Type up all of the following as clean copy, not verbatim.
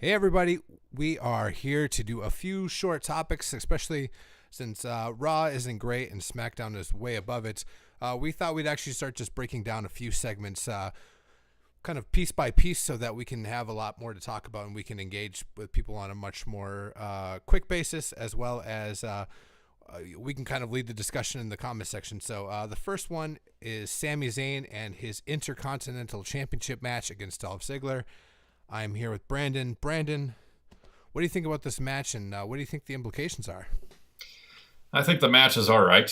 Hey, everybody. We are here to do a few short topics, especially since Raw isn't great and SmackDown is way above it. We thought we'd actually start just breaking down a few segments, kind of piece by piece, so that we can have a lot more to talk about and we can engage with people on a much more quick basis, as well as we can kind of lead the discussion in the comment section. So the first one is Sami Zayn and his Intercontinental Championship match against Dolph Ziggler. I'm here with Brandon. Brandon, what do you think about this match, and what do you think the implications are? I think the match is all right.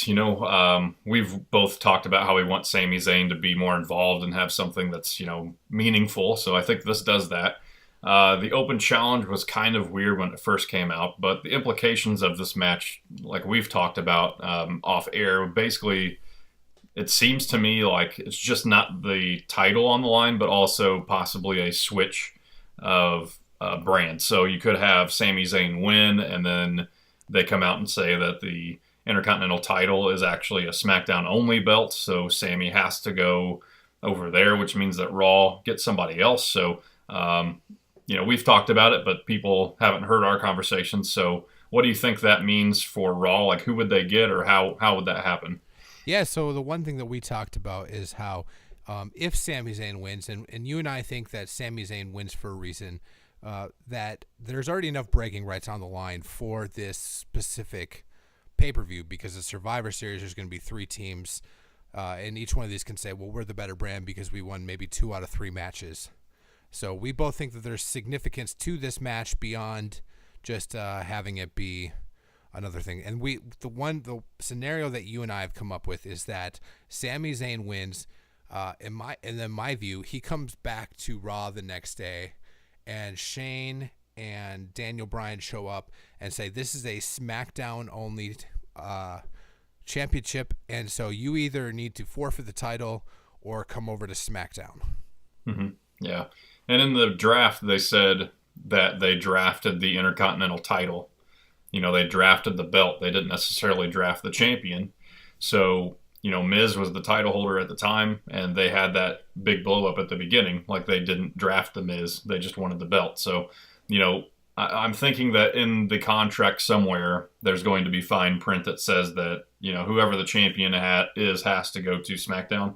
We've both talked about how we want Sami Zayn to be more involved and have something that's, meaningful. So I think this does that. The open challenge was kind of weird when it first came out, but the implications of this match, like we've talked about off air, basically, it seems to me like it's just not the title on the line, but also possibly a switch of brand. So you could have Sami Zayn win, and then they come out and say that the Intercontinental title is actually a SmackDown only belt. So Sami has to go over there, which means that Raw gets somebody else. So, we've talked about it, but people haven't heard our conversations. So what do you think that means for Raw? Like, who would they get, or how would that happen? Yeah, so the one thing that we talked about is how if Sami Zayn wins, and you and I think that Sami Zayn wins for a reason, that there's already enough bragging rights on the line for this specific pay-per-view, because the Survivor Series, there's going to be three teams, and each one of these can say, well, we're the better brand because we won maybe 2 out of 3 matches. So we both think that there's significance to this match beyond just having it be another thing. And the scenario that you and I have come up with is that Sami Zayn wins. In my view, he comes back to Raw the next day, and Shane and Daniel Bryan show up and say, this is a SmackDown only championship, and so you either need to forfeit the title or come over to SmackDown. Mm-hmm. Yeah. And in the draft, they said that they drafted the Intercontinental title. They drafted the belt. They didn't necessarily draft the champion. So, Miz was the title holder at the time, and they had that big blow up at the beginning. Like, they didn't draft the Miz. They just wanted the belt. So, I'm thinking that in the contract somewhere, there's going to be fine print that says that, whoever the champion has to go to SmackDown.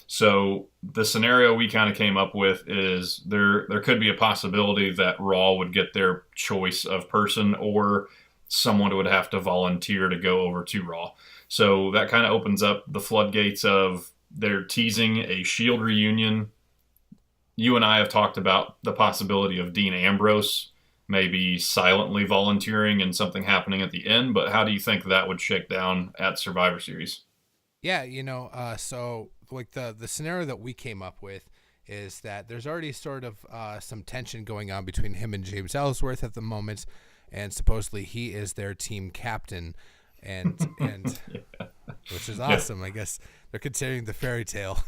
So the scenario we kind of came up with is there could be a possibility that Raw would get their choice of person, or someone would have to volunteer to go over to Raw. So that kind of opens up the floodgates of they're teasing a Shield reunion. You and I have talked about the possibility of Dean Ambrose maybe silently volunteering and something happening at the end, but how do you think that would shake down at Survivor Series? Yeah, so like the scenario that we came up with is that there's already sort of some tension going on between him and James Ellsworth at the moment, and supposedly he is their team captain, and Yeah. which is awesome. I guess they're continuing the fairy tale.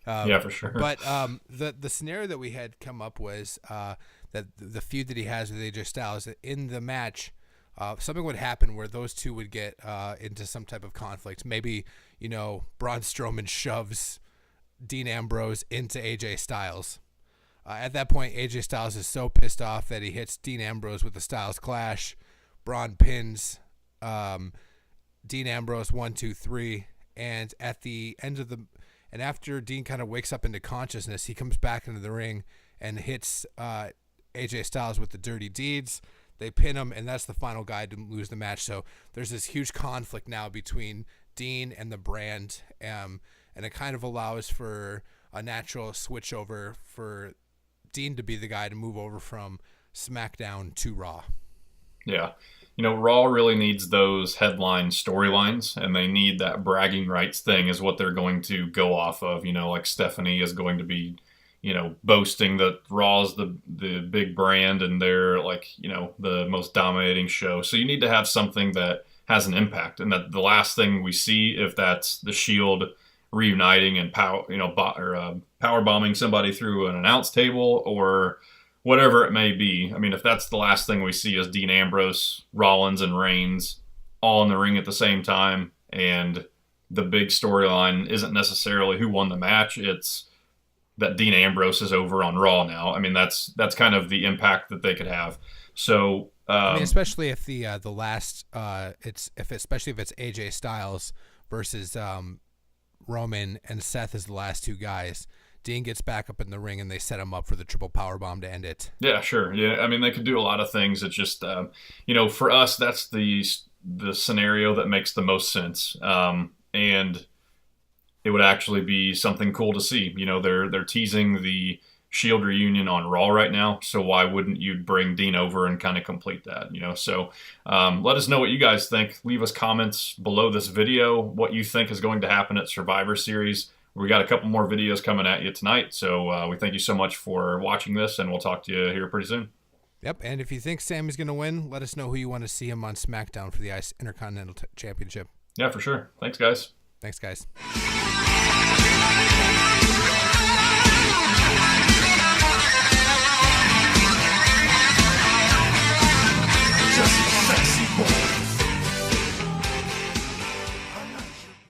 Yeah, for sure. But the scenario that we had come up was that the feud that he has with AJ Styles, in the match, something would happen where those two would get into some type of conflict. Maybe, Braun Strowman shoves Dean Ambrose into AJ Styles. At that point, AJ Styles is so pissed off that he hits Dean Ambrose with the Styles Clash. Braun pins Dean Ambrose 1, 2, 3, and at the end of and after Dean kind of wakes up into consciousness, he comes back into the ring and hits AJ Styles with the Dirty Deeds. They pin him, and that's the final guy to lose the match. So there's this huge conflict now between Dean and the brand, and it kind of allows for a natural switch over for Dean to be the guy to move over from SmackDown to Raw. Yeah. Raw really needs those headline storylines, and they need that bragging rights thing is what they're going to go off of. Like Stephanie is going to be, boasting that Raw's the big brand and they're like, the most dominating show. So you need to have something that has an impact, and that the last thing we see, if that's the Shield reuniting and power bombing somebody through an announce table or whatever it may be. I mean, if that's the last thing we see is Dean Ambrose, Rollins, and Reigns all in the ring at the same time, and the big storyline isn't necessarily who won the match, it's that Dean Ambrose is over on Raw now. I mean, that's kind of the impact that they could have. So I mean, especially if the last especially if it's AJ Styles versus Roman and Seth is the last two guys. Dean gets back up in the ring and they set him up for the triple powerbomb to end it. Yeah, sure. Yeah, I mean, they could do a lot of things. It's just, for us, that's the scenario that makes the most sense. And it would actually be something cool to see. They're teasing the Shield reunion on Raw right now, so why wouldn't you bring Dean over and kind of complete that? So let us know what you guys think. Leave us comments below this video, what you think is going to happen at Survivor Series. We got a couple more videos coming at you tonight, so we thank you so much for watching this, and we'll talk to you here pretty soon. Yep, and if you think Sammy's going to win, let us know who you want to see him on SmackDown for the ICE Intercontinental Championship. Yeah, for sure. Thanks, guys. Thanks, guys.